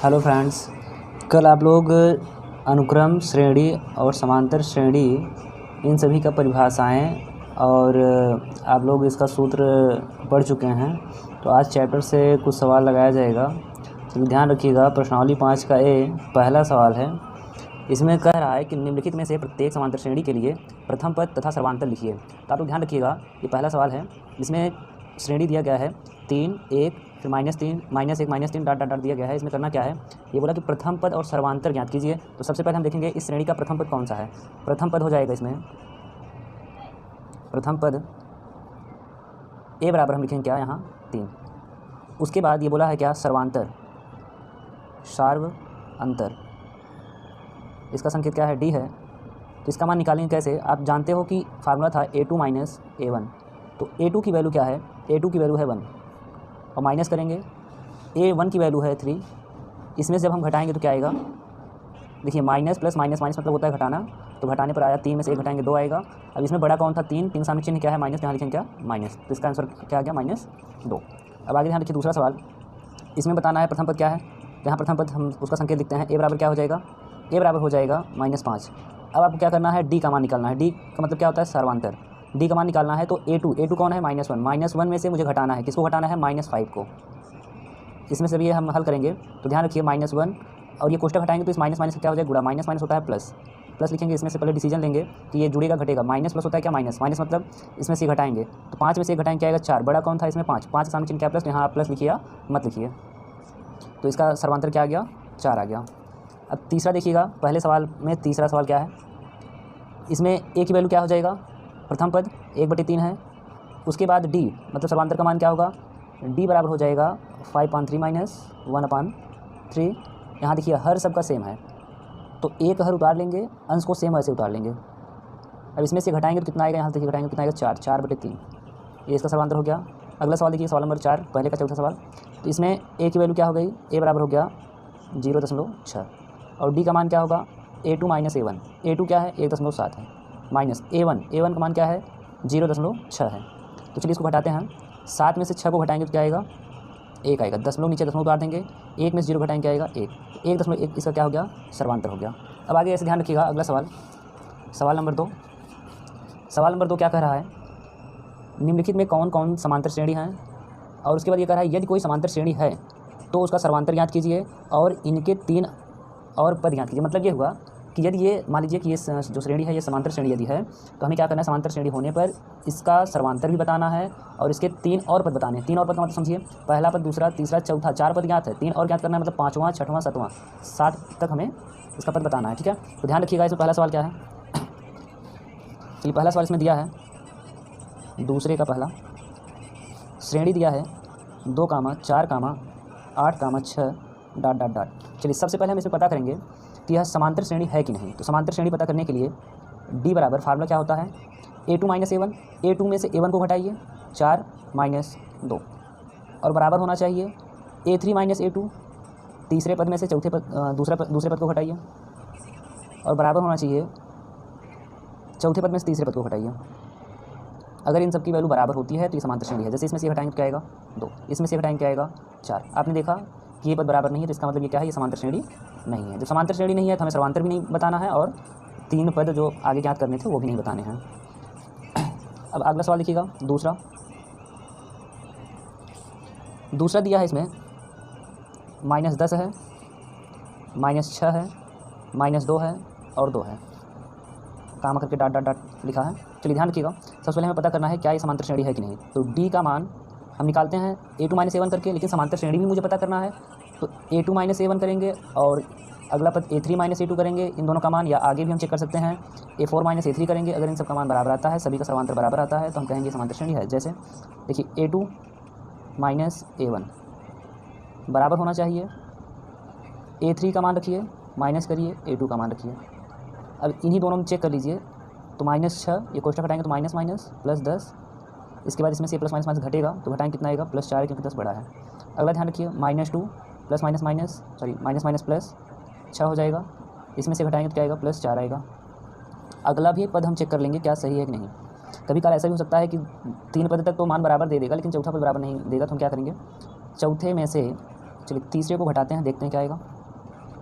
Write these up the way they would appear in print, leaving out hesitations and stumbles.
Hello friends, कल आप लोग अनुक्रम श्रेणी और समांतर श्रेणी इन सभी का परिभाषाएं और आप लोग इसका सूत्र पढ़ चुके हैं। तो आज चैप्टर से कुछ सवाल लगाया जाएगा, तो ध्यान रखिएगा। प्रश्नावली 5 का ए पहला सवाल है। इसमें कह रहा है कि निम्नलिखित में से प्रत्येक समांतर श्रेणी के लिए प्रथम पद तथा सर्वांतर लिखिए। तो आप लोग ध्यान रखिएगा, ये पहला सवाल है जिसमें श्रेणी दिया गया है 3, 1, फिर -3, -1, -3 डॉट डॉट डॉट दिया गया है। इसमें करना क्या है, ये बोला कि प्रथम पद और सर्वांतर ज्ञात कीजिए। तो सबसे पहले हम देखेंगे इस श्रेणी का प्रथम पद कौन सा है। प्रथम पद हो जाएगा इसमें प्रथम पद ए बराबर हम लिखेंगे क्या यहाँ 3। उसके बाद ये बोला है क्या सर्वांतर, सार्व अंतर, इसका संकेत क्या है डी है। तो इसका मान निकालेंगे कैसे, आप जानते हो कि फार्मूला था a2 माइनस a1। तो a2 की वैल्यू क्या है, a2 की वैल्यू है 1 और माइनस करेंगे a1 की वैल्यू है 3। इसमें से जब हम घटाएंगे तो क्या आएगा, देखिए माइनस प्लस माइनस माइनस मतलब होता है घटाना, तो घटाने पर आया 3 में से 1 घटाएंगे 2 आएगा। अब इसमें बड़ा कौन था 3 सामने चिन्ह क्या है माइनस, यहाँ लिखेंगे क्या माइनस, तो इसका आंसर क्या आ गया -2। अब आगे ध्यान रखिए दूसरा सवाल। इसमें बताना है प्रथम पद क्या है। यहाँ प्रथम पद हम उसका संकेत लिखते हैं, ए बराबर क्या हो जाएगा, ए बराबर हो जाएगा -5। अब आपको क्या करना है, डी का मान निकालना है। डी का मतलब क्या होता है सर्वांतर, डी का मान निकालना है। तो a2 कौन है -1, -1 में से मुझे घटाना है, किसको घटाना है -5 को। इसमें से भी ये हम हल करेंगे, तो ध्यान रखिए -1 और ये कोष्ठक हटाएंगे तो इस माइनस माइनस क्या हो जाएगा गुणा, माइनस माइनस होता है प्लस, प्लस लिखेंगे। इसमें से पहले डिसीजन लेंगे कि ये जुड़ेगा घटेगा, माइनस प्लस होता है क्या माइनस, माइनस मतलब इसमें से घटाएंगे, तो 5 में से घटाएंगे क्या आएगा 4, बड़ा कौन था इसमें 5 के सामने चिन्ह क्या प्लस, यहाँ आप प्लस लिखिए मत लिखिए। तो इसका सर्वांतर क्या आ गया 4 आ गया। अब तीसरा देखिएगा, पहले सवाल में तीसरा सवाल क्या है, इसमें ए की वैल्यू क्या हो जाएगा, प्रथम पद 1/3 है। उसके बाद डी मतलब सर्वांतर का मान क्या होगा, डी बराबर हो जाएगा 5/3 माइनस 1/3। यहाँ देखिए हर सब का सेम है, तो एक हर उतार लेंगे, अंश को सेम ऐसे उतार लेंगे। अब इसमें से घटाएंगे तो कितना आएगा, यहाँ से देखिए घटाएंगे कितना आएगा 4/3। ये इसका सर्वांतर हो गया। अगला सवाल देखिए, सवाल नंबर 4 पहले का चौथा सवाल। तो इसमें ए की वैल्यू क्या हो गई, ए बराबर हो गया 0.6 और डी का मान क्या होगा a2 माइनस a1। a2 क्या है 1.7 है, माइनस a1 का मान क्या है 0.6 है। तो चलिए इसको घटाते हैं, 7 में से 6 को घटाएंगे तो क्या आएगा 1 आएगा, 10 लोग नीचे 10 उतार देंगे, 1 में से 0 घटाएंगे क्या आएगा 1 इसका क्या हो गया सर्वांतर हो गया। अब आगे ऐसे ध्यान रखिएगा। अगला सवाल, सवाल नंबर 2। सवाल नंबर 2 क्या कह रहा है, निम्नलिखित में कौन कौन समांतर श्रेणी हैं, और उसके बाद ये कह रहा है यदि कोई समांतर श्रेणी है तो उसका सर्वांतर ज्ञात कीजिए और इनके 3 और पद ज्ञात कीजिए। मतलब ये हुआ कि यदि ये मान लीजिए कि ये जो श्रेणी है ये समांतर श्रेणी यदि है, तो हमें क्या करना है, समांतर श्रेणी होने पर इसका सर्वांतर भी बताना है और इसके 3 और पद बताने हैं। 3 और पद का मतलब समझिए, पहला पद, दूसरा, तीसरा, चौथा, 4 पद ज्ञात है, 3 और ज्ञात करना है, मतलब 5वां, 6वां, 7वां, 7 तक हमें इसका पद बताना है। ठीक है, तो ध्यान रखिएगा। इसमें पहला सवाल क्या है, चलिए पहला सवाल इसमें दिया है, दूसरे का पहला श्रेणी दिया है 2, 4, 8, 6 डॉट डॉट डॉट। चलिए सबसे पहले हम इसमें पता करेंगे कि यह समांतर श्रेणी है कि नहीं। तो समांतर श्रेणी पता करने के लिए डी बराबर फार्मूला क्या होता है, a2 माइनस a1, a2 में से a1 को घटाइए 4 माइनस 2 और बराबर होना चाहिए a3 माइनस a2, तीसरे पद में से चौथे पद दूसरे पद को घटाइए और बराबर होना चाहिए चौथे पद में से तीसरे पद को घटाइए। अगर इन सब की वैल्यू बराबर होती है तो ये समांतर श्रेणी है। जैसे इसमें से घटाएंगे तो क्या आएगा 2, इसमें से घटाएंगे क्या आएगा 4। आपने देखा कि ये पद बराबर नहीं है, तो इसका मतलब ये क्या है, ये समांतर श्रेणी नहीं है। जो समांतर श्रेणी नहीं है तो हमें सर्वांतर भी नहीं बताना है और 3 पद जो आगे ज्ञात करने थे वो भी नहीं बताने हैं। अब अगला सवाल देखिएगा, दूसरा दिया है इसमें -10 है, -6 है, -2 है और 2 है, काम करके डॉट डॉट डॉट लिखा है। चलिए ध्यान रखिएगा, सबसे पहले हमें पता करना है क्या ये समांतर श्रेणी है कि नहीं। तो डी का मान हम निकालते हैं a2 माइनस a1 करके, लेकिन समांतर श्रेणी भी मुझे पता करना है। तो a2 माइनस a1 करेंगे और अगला पद a3 माइनस a2 करेंगे, इन दोनों का मान, या आगे भी हम चेक कर सकते हैं a4 माइनस a3 करेंगे। अगर इन सब का मान बराबर आता है, सभी का सर्वांतर बराबर आता है, तो हम कहेंगे समांतर श्रेणी है। जैसे देखिए a2 माइनस a1 बराबर होना चाहिए a3 का मान रखिए, माइनस करिए a2 का मान रखिए। अब इन्हीं दोनों में चेक कर लीजिए, तो -6 ये कोष्ठक हटाएंगे तो माइनस माइनस प्लस 10, इसके बाद इसमें से प्लस माइनस माइनस घटेगा तो घटाएंगे कितना आएगा +4, क्योंकि 10 बड़ा है। अगला ध्यान रखिए -2 plus minus minus minus minus plus 6 हो जाएगा, इसमें से घटाएंगे तो क्या आएगा +4 आएगा। अगला भी पद हम चेक कर लेंगे क्या सही है कि नहीं। कभी कभार ऐसा भी हो सकता है कि 3 पद तक तो मान बराबर दे देगा, लेकिन चौथा पद बराबर नहीं देगा, तो हम क्या करेंगे, चौथे में से चलिए तीसरे को घटाते हैं, देखते हैं क्या आएगा।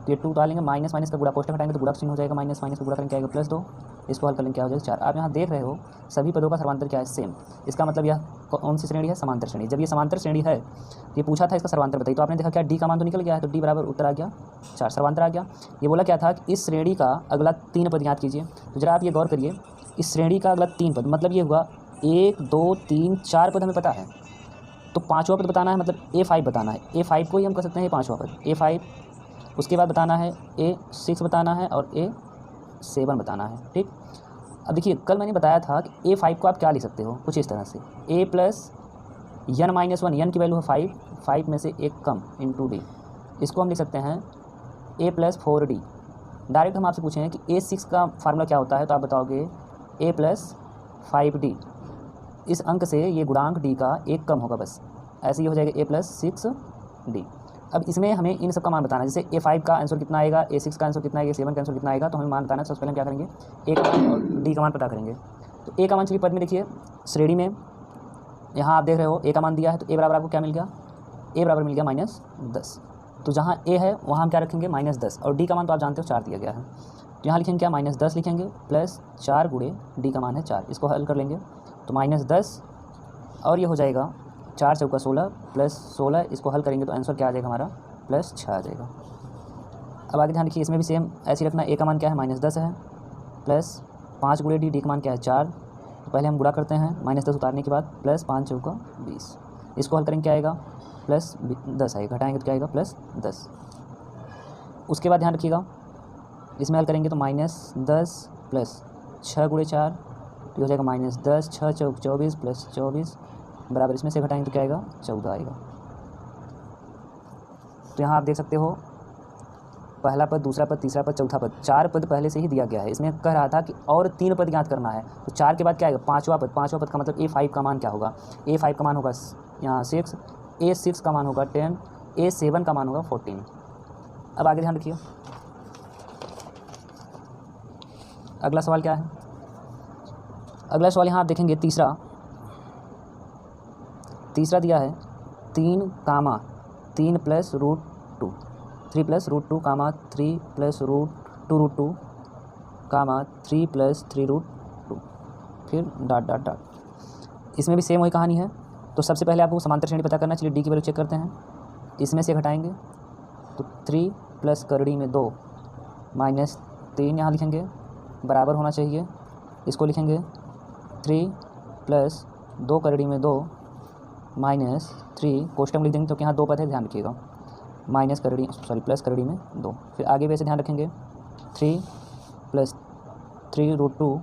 तो ये 2 उतार लेंगे, माइनस माइनस का गुणा कोष्टक हटाएंगे तो गुणा चिन्ह हो जाएगा, माइनस माइनस का गुणा करेंगे क्या आएगा +2, इसको हल करेंगे क्या हो जाएगा 4। आप यहाँ देख रहे हो सभी पदों का सर्वांतर क्या है सेम। इसका मतलब यह कौन सी श्रेणी है, समांतर श्रेणी। जब ये समांतर श्रेणी है, ये पूछा था इसका सर्वांतर बताइए, तो आपने देखा क्या डी का मान तो निकल गया है, तो डी बराबर उत्तर आ गया 4, सर्वांतर आ गया। ये बोला क्या था कि इस श्रेणी का अगला 3 पद ज्ञात कीजिए। तो जरा आप ये गौर करिए, इस श्रेणी का अगला 3 पद मतलब ये हुआ 1 2 3 4 पद हमें पता है, तो 5वां पद बताना है, मतलब A5 बताना है। A5 को ही हम कह सकते हैं 5वां पद A5। उसके बाद बताना है A6 बताना है और A7 बताना है, ठीक। अब देखिए कल मैंने बताया था कि A5 को आप क्या लिख सकते हो, कुछ इस तरह से A प्लस n-1, n की वैल्यू है 5, 5 में से एक कम इंटू डी, इसको हम लिख सकते हैं A प्लस 4D। डायरेक्ट हम आपसे पूछें कि A6 का फार्मूला क्या होता है, तो आप बताओगे A प्लस 5D। इस अंक से ये गुणांक D का एक कम होगा, बस ऐसे ही हो जाएगा A प्लस 6D। अब इसमें हमें इन सब का मान बताना है, जैसे A5 का आंसर कितना आएगा, A6 का आंसर कितना आएगा, A7 का आंसर कितना आएगा, तो हमें मान बताना है। सबसे पहले हम क्या करेंगे, A का मान और D का मान पता करेंगे। तो A का मान चलिए पद में देखिए श्रेणी में, यहाँ आप देख रहे हो A का मान दिया है, तो A बराबर आपको क्या मिल गया, A बराबर मिल गया -10। तो जहाँ A है वहाँ हम क्या रखेंगे -10, और D का मान तो आप जानते हो 4 दिया गया है, तो यहाँ लिखेंगे क्या -10 लिखेंगे प्लस 4 गुणे D का मान है 4, इसको हल कर लेंगे तो -10 और ये हो जाएगा 4 चौका 16 प्लस 16, इसको हल करेंगे तो आंसर क्या आ जाएगा हमारा +6 आ जाएगा। अब आगे ध्यान रखिए, इसमें भी सेम ऐसे ही रखना। A का मान क्या है -10 है, प्लस 5 गुणे D का मान क्या है 4, तो पहले हम गुणा करते हैं -10 उतारने के बाद, प्लस 5 चौका 20, इसको हल करेंगे क्या आएगा +10 आएगा, घटाएंगे तो क्या आएगा +10। उसके बाद ध्यान रखिएगा इसमें हल करेंगे तो -10 प्लस 6 गुणे 4, तो हो जाएगा -10, 6 चौक 24 प्लस 24 बराबर, इसमें से घटाएंगे तो क्या आएगा 14 आएगा। तो यहाँ आप देख सकते हो पहला पद, दूसरा पद, तीसरा पद, चौथा पद, 4 पद पहले से ही दिया गया है। इसमें कह रहा था कि और 3 पद ज्ञात करना है, तो 4 के बाद क्या आएगा 5वां पद। 5वां पद का मतलब A5 का मान क्या होगा, A5 का मान होगा यहाँ 6, A6 का मान होगा 10, A7 का मान होगा 14। अब आगे ध्यान रखिए, अगला सवाल क्या है। अगला सवाल यहाँ आप देखेंगे तीसरा दिया है 3 कामा 3 प्लस √2, 3 प्लस √2 कामा 3 प्लस √2 कामा 3 प्लस 3 √2, फिर डॉट डॉट डॉट। इसमें भी सेम वही कहानी है। तो सबसे पहले आपको समांतर श्रेणी पता करना, चलिए डी की वैल्यू चेक करते हैं। इसमें से घटाएंगे तो 3 प्लस करड़ी में 2 माइनस 3 यहाँ लिखेंगे, बराबर होना चाहिए, इसको लिखेंगे 3 प्लस 2 करड़ी में 2 -3, कोष्टक लिख देंगे तो यहाँ 2 पद है, ध्यान रखिएगा, प्लस करड़ी में 2। फिर आगे भी ऐसे ध्यान रखेंगे 3 प्लस 3 √2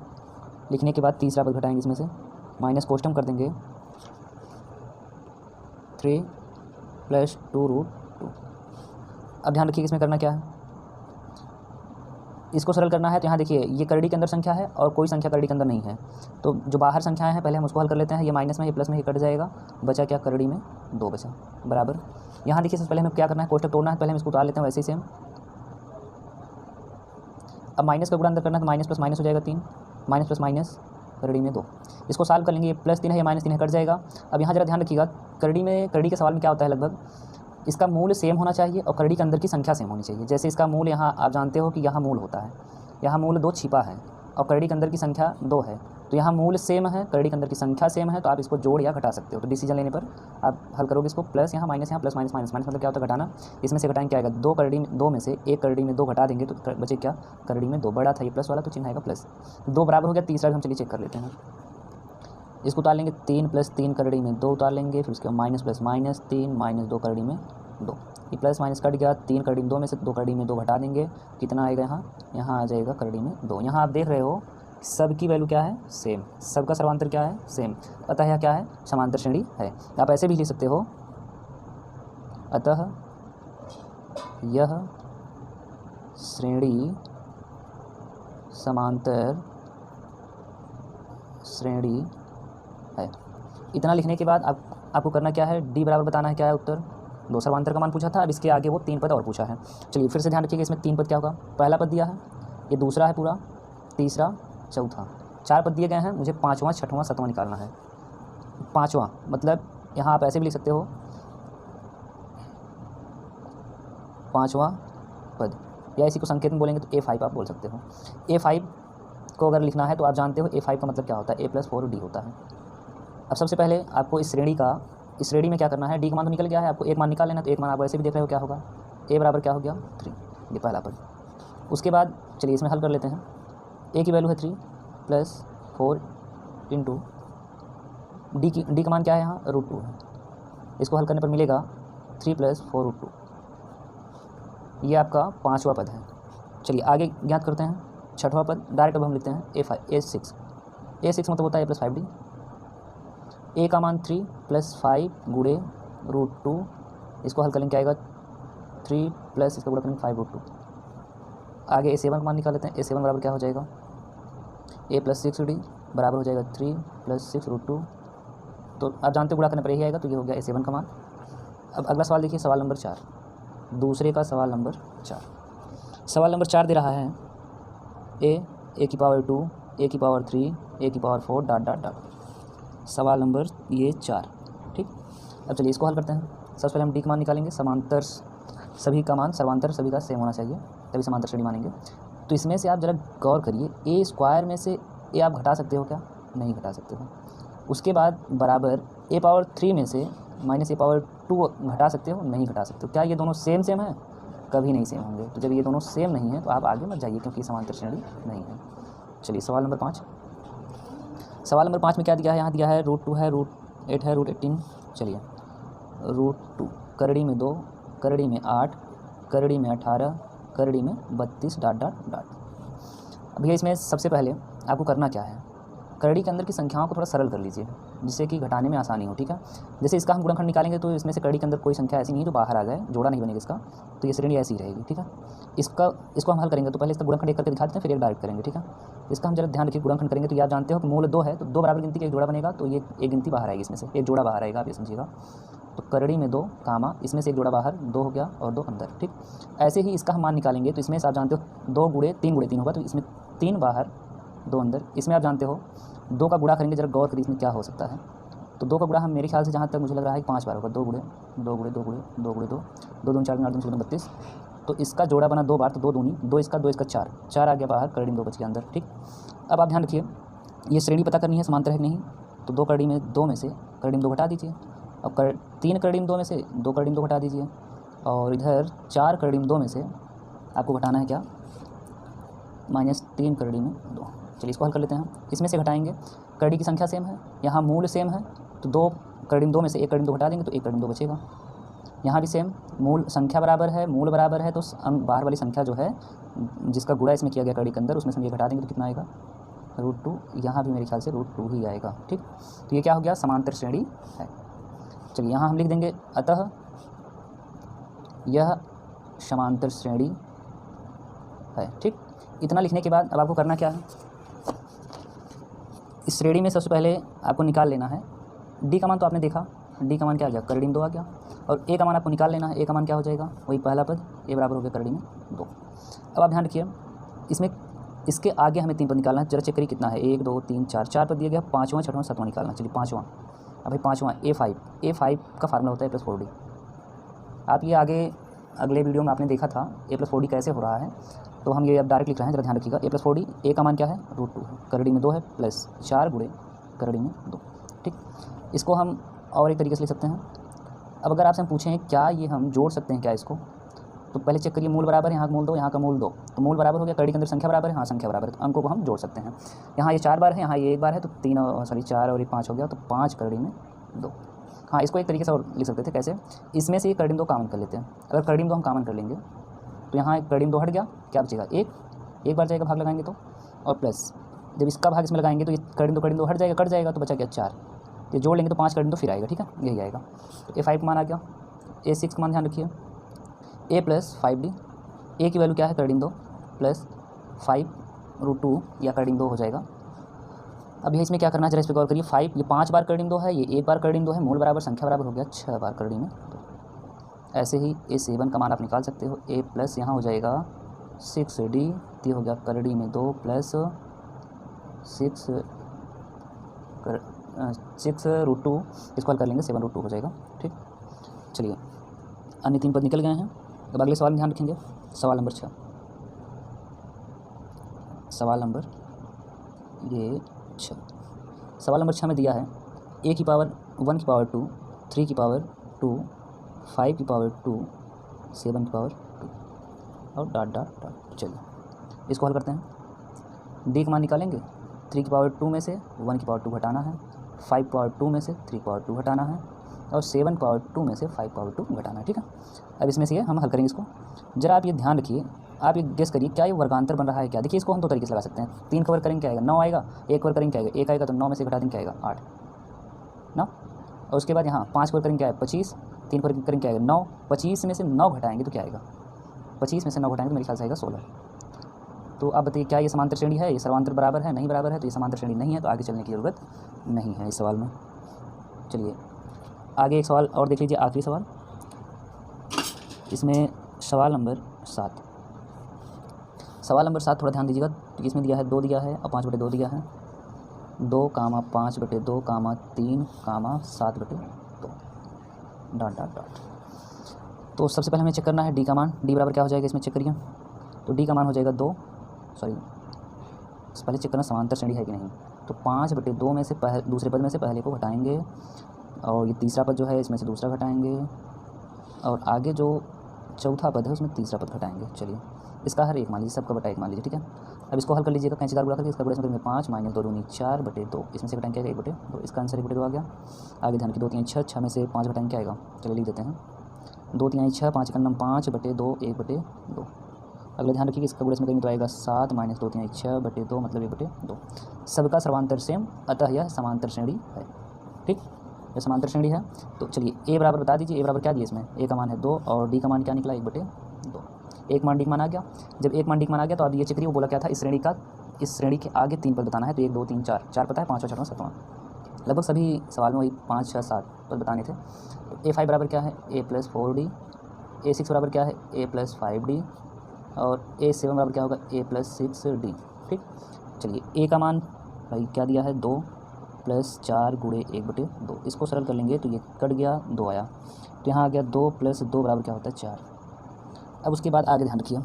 लिखने के बाद तीसरा पद घटाएंगे, इसमें से माइनस कोष्टक कर देंगे 3 प्लस 2 √2। अब ध्यान रखिए इसमें करना क्या है, इसको सरल करना है। तो यहाँ देखिए ये करड़ी के अंदर संख्या है और कोई संख्या करड़ी के अंदर नहीं है, तो जो बाहर संख्याएं हैं पहले हम उसको हल कर लेते हैं। ये माइनस में ये प्लस में ये कट जाएगा, बचा क्या करड़ी में 2 बचा, बराबर। यहाँ देखिए सबसे पहले हमें क्या करना है, कोष्टक तोड़ना है, पहले हम इसको उतार लेते हैं वैसे ही सेम। अब माइनस का गुणा अंदर करना है तो माइनस प्लस माइनस हो जाएगा 3, माइनस प्लस माइनस करड़ी में 2, इसको सॉल्व कर लेंगे। ये +3 है, ये -3 है, कट जाएगा। अब यहाँ जरा ध्यान रखिएगा, करड़ी के सवाल में क्या होता है, लगभग इसका मूल सेम होना चाहिए और करड़ी के अंदर की संख्या सेम होनी चाहिए। जैसे इसका मूल यहाँ आप जानते हो कि यहाँ मूल होता है, यहाँ मूल 2 छिपा है और करड़ी के अंदर की संख्या 2 है, तो यहाँ मूल सेम है, करड़ी के अंदर की संख्या सेम है, तो आप इसको जोड़ या घटा सकते हो। तो डिसीजन लेने पर आप हल करोगे इसको, प्लस यहाँ माइनस, यहाँ प्लस माइनस माइनस माइनस, मतलब क्या होता है घटाना। इसमें से घटाएंगे क्या आएगा, 2 में से एक करड़ी में 2 घटा देंगे तो बचे क्या, करड़ी में 2, बड़ा था ये प्लस वाला तो चिन्ह आएगा प्लस, 2 बराबर हो गया। तीसरा भी हम चलिए चेक कर लेते हैं, इसको उतार लेंगे 3 प्लस 3 करड़ी में 2 उतार लेंगे, फिर उसके बाद माइनस प्लस माइनस 3 -2 करड़ी में 2, ये प्लस माइनस कट गया, 3 करड़ी में 2 में से 2 करड़ी में 2 घटा देंगे, कितना आएगा यहाँ आ जाएगा करड़ी में 2। यहाँ आप देख रहे हो सब की वैल्यू क्या है, सेम, सबका सर्वांतर क्या है, सेम, अतः यह क्या है, समांतर श्रेणी है। आप ऐसे भी लिख सकते हो, अतः यह श्रेणी समांतर श्रेणी है। इतना लिखने के बाद आपको करना क्या है, डी बराबर बताना है क्या है उत्तर, 2 सर्वांतर का मान पूछा था, अब इसके आगे वो 3 पद और पूछा है। चलिए फिर से ध्यान रखिएगा, इसमें 3 पद क्या होगा, पहला पद दिया है, ये दूसरा है पूरा, तीसरा, चौथा, 4 पद दिए गए हैं, मुझे 5वां 6वां 7वां निकालना है। 5वां मतलब यहाँ आप ऐसे भी लिख सकते हो, 5वां पद, या इसी को संकेत में बोलेंगे तो A5 आप बोल सकते हो। A5 को अगर लिखना है तो आप जानते हो A5 का मतलब क्या होता है, A+4D होता है। अब सबसे पहले आपको इस श्रेणी में क्या करना है, डी का मान तो निकल गया है, आपको एक मान निकाल लेना। तो एक मान आप वैसे भी देख रहे हो क्या होगा, A बराबर क्या हो गया 3, ये पहला पद। उसके बाद चलिए इसमें हल कर लेते हैं। A की वैल्यू है 3 + 4 इंटू डी का मान क्या है यहाँ √2 है। इसको हल करने पर मिलेगा 3 + 4 √2, ये आपका 5वां पद है। चलिए आगे ज्ञात करते हैं 6वां पद। डायरेक्ट अब हम लिखते हैं A6 मतलब होता है A+5D। A का मान 3 + 5 गुणे √2, इसको हल करेंगे क्या आएगा 3 + इसका गुणा करेंगे 5 √2। आगे A7 का मान निकाल लेते हैं। A7 बराबर क्या हो जाएगा, A+6D बराबर हो जाएगा 3 + 6 √2। तो आप जानते हो गुणा करने पर यही आएगा, तो ये हो गया A7 का मान। अब अगला सवाल देखिए, सवाल नंबर 4, दूसरे का सवाल नंबर 4। सवाल नंबर 4 दे रहा है A की पावर 2, A की पावर 3, A की पावर 4 ... सवाल नंबर ये 4, ठीक। अब चलिए इसको हल करते हैं। सबसे पहले हम डी का मान निकालेंगे। समांतर सभी का मान सर्वांतर सभी का सेम होना चाहिए, तभी समांतर श्रेणी मानेंगे। तो इसमें से आप ज़रा गौर करिए, A² में से A आप घटा सकते हो क्या, नहीं घटा सकते हो। उसके बाद बराबर A⁻3 में से -A⁻2 घटा सकते हो, नहीं घटा सकते हो। क्या ये दोनों सेम है, कभी नहीं सेम होंगे। तो जब ये दोनों सेम नहीं है तो आप आगे मत जाइए, क्योंकि समांतर श्रेणी नहीं है। चलिए सवाल नंबर 5। सवाल नंबर 5 में क्या दिया है, यहाँ दिया है √2 है, √8 है, √18। चलिए √2 करड़ी में 2, करड़ी में 8, करड़ी में 18, करड़ी में 32 ... अब ये इसमें सबसे पहले आपको करना क्या है, करड़ी के अंदर की संख्याओं को थोड़ा सरल कर लीजिए, जिससे कि घटाने में आसानी हो, ठीक है। जैसे इसका हम गुणनखंड निकालेंगे तो इसमें से करड़ी के अंदर कोई संख्या ऐसी नहीं है जो बाहर आ जाए, जोड़ा नहीं बनेगा इसका, तो ये श्रेणी ऐसी रहेगी, ठीक है। इसको हम हल करेंगे तो पहले इसका गुणनखंड एक करके दिखा देते हैं, फिर एक डायरेक्ट करेंगे, ठीक है। इसका हम जरा ध्यान रखिए, गुणनखंड करेंगे तो ये आप जानते हो कि मूल 2 है, तो 2 बराबर गिनती का एक जोड़ा बनेगा, तो ये एक गिनती बाहर आएगी, इसमें से एक जोड़ा बाहर आएगा, आप ये समझिएगा। तो करड़ी में 2 कामा, इसमें से एक जोड़ा बाहर, 2 हो गया और 2 अंदर, ठीक। ऐसे ही इसका हम मान निकालेंगे तो इसमें से आप जानते हो 2 गुणे 3 होगा, तो इसमें 3 बाहर 2 अंदर। इसमें आप जानते हो 2 का गुणा करेंगे, जरा गौर करिए इसमें क्या हो सकता है। तो 2 का गुणा हम मेरे ख्याल से जहाँ तक मुझे लग रहा है 5 बार होगा, 2 गुणे 2 गुणे 2 गुणे 2 गुणे 2, 2 दूनी 4 गुणे 8 दूनी 32। तो इसका जोड़ा बना 2 बार, तो 2 दूनी 2, इसका 2 इसका 4 आ गया बाहर, करड़ी में 2 बच गया अंदर, ठीक। अब आप ध्यान रखिए, ये श्रेणी पता करनी है समांतर है कि नहीं। तो 2 करड़ी में 2 में से करड़ी में 2 घटा दीजिए। अब 3 करड़ी में 2 में से 2 करड़ी में 2 घटा दीजिए, और इधर 4 करड़ी में 2 में से आपको घटाना है क्या, -3 करड़ी में 2। चलिए इसको हल कर लेते हैं। इसमें से घटाएंगे, करड़ी की संख्या सेम है, यहाँ मूल सेम है, तो 2 करड़ी में 2 में से 1 करड़ी में 2 घटा देंगे तो 1 करड़ी में 2 बचेगा। यहाँ भी सेम, मूल संख्या बराबर है, मूल बराबर है, तो बाहर वाली संख्या जो है जिसका गुणा इसमें किया गया करड़ी के अंदर, उसमें से हम ये घटा देंगे तो कितना आएगा √2। यहाँ भी मेरे ख्याल से √2 ही आएगा, ठीक। तो ये क्या हो गया, समांतर श्रेणी है। चलिए यहाँ हम लिख देंगे, अतः यह समांतर श्रेणी है, ठीक। इतना लिखने के बाद अब आपको करना क्या है, इस श्रेणी में सबसे पहले आपको निकाल लेना है डी का मान। तो आपने देखा डी का मान क्या आ गया, करड़ी में 2 आ गया, और ए का मान आपको निकाल लेना है। ए का मान क्या हो जाएगा, वही पहला पद, ए बराबर हो गया करड़ी में 2। अब आप ध्यान रखिए, इसमें इसके आगे हमें 3 पद निकालना है। जरा चेक करिए कितना है, 1 2 3 4 पद दिया गया, 5वां 6वां 7वां निकालना। चलिए 5वां, अब भाई 5वां A5 का फार्मूला होता है A+4D। आप ये आगे अगले वीडियो में आपने देखा था A+4D कैसे हो रहा है, तो हम ये अब डायरेक्ट लिख रहे हैं, जरा ध्यान रखिएगा। A+4D, ए का मान क्या है √2 है, करड़ी में 2 है, प्लस 4 गुणे करड़ी में 2, ठीक। इसको हम और एक तरीके से लिख सकते हैं। अब अगर आपसे हम पूछें क्या ये हम जोड़ सकते हैं क्या इसको, तो पहले चेक करिए, मूल बराबर है, यहाँ का मूल 2, यहाँ का मूल 2, तो मूल बराबर हो गया, करड़ी के अंदर संख्या बराबर है, हाँ संख्या बराबर है, तो अंकों को हम जोड़ सकते हैं। यहाँ ये 4 बार है, यहाँ ये 1 बार है, तो 4 और ये 5 हो गया, तो 5 करड़ी में 2। हाँ, इसको एक तरीके से और लिख सकते थे, कैसे, इसमें से ये करड़ी में 2 कॉमन कर लेते हैं। अगर करड़ी में 2 हम कॉमन कर लेंगे तो यहाँ एक करड़ी में 2 हट गया, क्या बचेगा, एक बार जाएगा भाग लगाएंगे तो, और प्लस जब इसका भाग इसमें लगाएंगे तो ये करड़ी में 2 हट जाएगा, कट जाएगा, तो बचा गया 4। ये जोड़ लेंगे तो 5 करड़ी में 2 फिर आएगा, ठीक है, यही आएगा। तो A5 का मान आ गया। A6 का मान ध्यान रखिए, A+5D, ए की वैल्यू क्या है, करड़ी में 2 प्लस 5 √2 या करड़ी में 2 हो जाएगा। अब ये इसमें क्या करना है, जरा इस पर गौर करिए। 5 ये 5 बार करड़ी में 2 है, ये 1 बार करड़ी में 2 है, मूल बराबर संख्या बराबर हो गया 6 बार करड़ी में 2। ऐसे ही A7 का मान आप निकाल सकते हो। A प्लस यहाँ हो जाएगा 6D, ये हो गया करड़ी में 2 प्लस 6 √2, इसको हल कर लेंगे 7 √2 हो जाएगा, ठीक। चलिए अन्य 3 पद निकल गए हैं। अब अगले सवाल में ध्यान रखेंगे, सवाल नंबर 6। सवाल नंबर ये 6, सवाल नंबर 6 में दिया है a की पावर 1 की पावर 2, 3 की पावर 2, 5 की पावर 2, 7 की पावर 2 और डॉट डॉट डॉट। चलिए इसको हल करते हैं। d का मान निकालेंगे, 3 की पावर 2 में से 1 की पावर 2 घटाना है, 5 की पावर 2 में से 3 की पावर 2 घटाना है और 7 की पावर 2 में से 5 की पावर 2 घटाना है। ठीक है, अब इसमें से ये हम हल करेंगे इसको। जरा आप ये ध्यान रखिए, आप ये गेस करिए क्या ये वर्गांतर बन रहा है क्या। देखिए इसको हम दो तरीके से लगा सकते हैं। 3 कवर करेंगे क्या आएगा, 9 आएगा। 1 कवर करेंगे क्या आएगा, 1 आएगा, तो 9 में से घटा देंगे क्या आएगा, 8 9। और उसके बाद यहाँ 5 कवर करेंगे क्या है, 25। 3 कवर करेंगे क्या आएगा, 9। 25 में से 9 घटाएंगे तो क्या आएगा, 25 में से 9 घटाएंगे तो मेरे ख्याल से आएगा 16। तो अब बताइए क्या ये समांतर श्रेणी है, ये सर्वांतर बराबर है, नहीं बराबर है, तो ये समांतर श्रेणी नहीं है, तो आगे चलने की ज़रूरत नहीं है इस सवाल में। चलिए आगे एक सवाल और देख लीजिए, आखिरी सवाल, इसमें सवाल नंबर 7। सवाल नंबर 7 थोड़ा ध्यान दीजिएगा, तो इसमें दिया है 2 दिया है और 5/2 दिया है, 2, 5/2, 3, 7/2 डॉट डॉट डॉट। तो सबसे पहले हमें चेक करना है डी का मान। डी बराबर क्या हो जाएगा इसमें, चेक करिए। तो डी का मान हो जाएगा 2, पहले चेक करना समांतर श्रेणी है कि नहीं। तो 5/2 में से दूसरे पद में से पहले को घटाएंगे और ये तीसरा पद जो है इसमें से दूसरा घटाएंगे और आगे जो चौथा पद है उसमें तीसरा पद घटाएंगे। चलिए इसका हर एक मान लीजिए, सबका बटा 1 मान लीजिए। ठीक है, अब इसको हल कर लीजिएगा, कैंचीदार गुणा करके इसका गुणा इसमें करेंगे 5 - 2 दूनी 4/2, इसमें से घटाएंगे क्या 1/2, इसका आंसर 1/2 आ गया। आगे ध्यान की 2 3 6, 6 में से 5 घटाएंगे क्या आएगा, चलिए लिख देते हैं 2 3 6, 5 का 5/2 1/2। अगले ध्यान रखिए इसका गुणा इसमें करेंगे तो आएगा 7 - 2 3 6/2 मतलब 1/2। सबका सर्वांतर सेम, अतः यह समांतर श्रेणी है। ठीक, यह समांतर श्रेणी है। तो चलिए ए बराबर बता दीजिए, ए बराबर क्या दिए इसमें, ए का मान है 2 और डी का मान क्या निकला 1/2। एक मान डी का मान आ गया। जब एक मान डी का मान आ गया तो अब ये चक्रीय वो बोला क्या था, इस श्रेणी के आगे 3 पद बताना है। तो 1 2 3 4 4 पता है, 5वां 6वां 7वां, लगभग सभी सवाल में वही 5 6 7 पद बताने थे। तो A5 बराबर क्या है, A+4D। A6 बराबर क्या है, A+5D और A7 बराबर क्या होगा, A+6D। ठीक, चलिए ए का मान भाई क्या दिया है 2 + 4 × 1/2। इसको सरल कर लेंगे तो ये कट गया, 2 आया, तो यहाँ आ गया 2 + 2 बराबर क्या होता है 4। अब उसके बाद आगे ध्यान रखिए,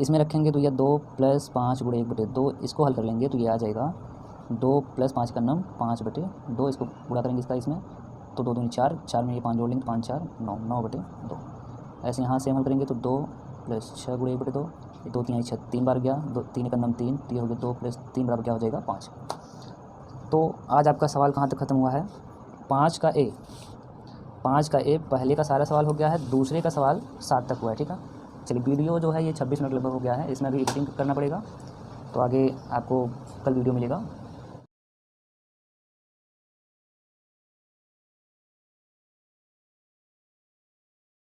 इसमें रखेंगे तो यह 2 + 5 × 1/2, इसको हल कर लेंगे तो ये आ जाएगा 2 + 5 का 9 5/2। इसको पूरा करेंगे इसका इसमें तो 2 दूनी 4, 4 में ये 5 जोड़ लेंगे 5 4 9 9/2। ऐसे यहाँ से हल करेंगे तो 2 + 6 × 1/2, 2 3 6 3 बार गया, 2 3 का 9 3, तो ये हो गया 2 + 3 बराबर क्या हो जाएगा 5। तो आज आपका सवाल कहाँ तक ख़त्म हुआ है, 5 का ए पहले का सारा सवाल हो गया है, दूसरे का सवाल 7 तक हुआ है। ठीक है, चलिए वीडियो जो है ये 26 मिनट लगभग हो गया है, इसमें अभी एडिटिंग करना पड़ेगा। तो आगे आपको कल वीडियो मिलेगा।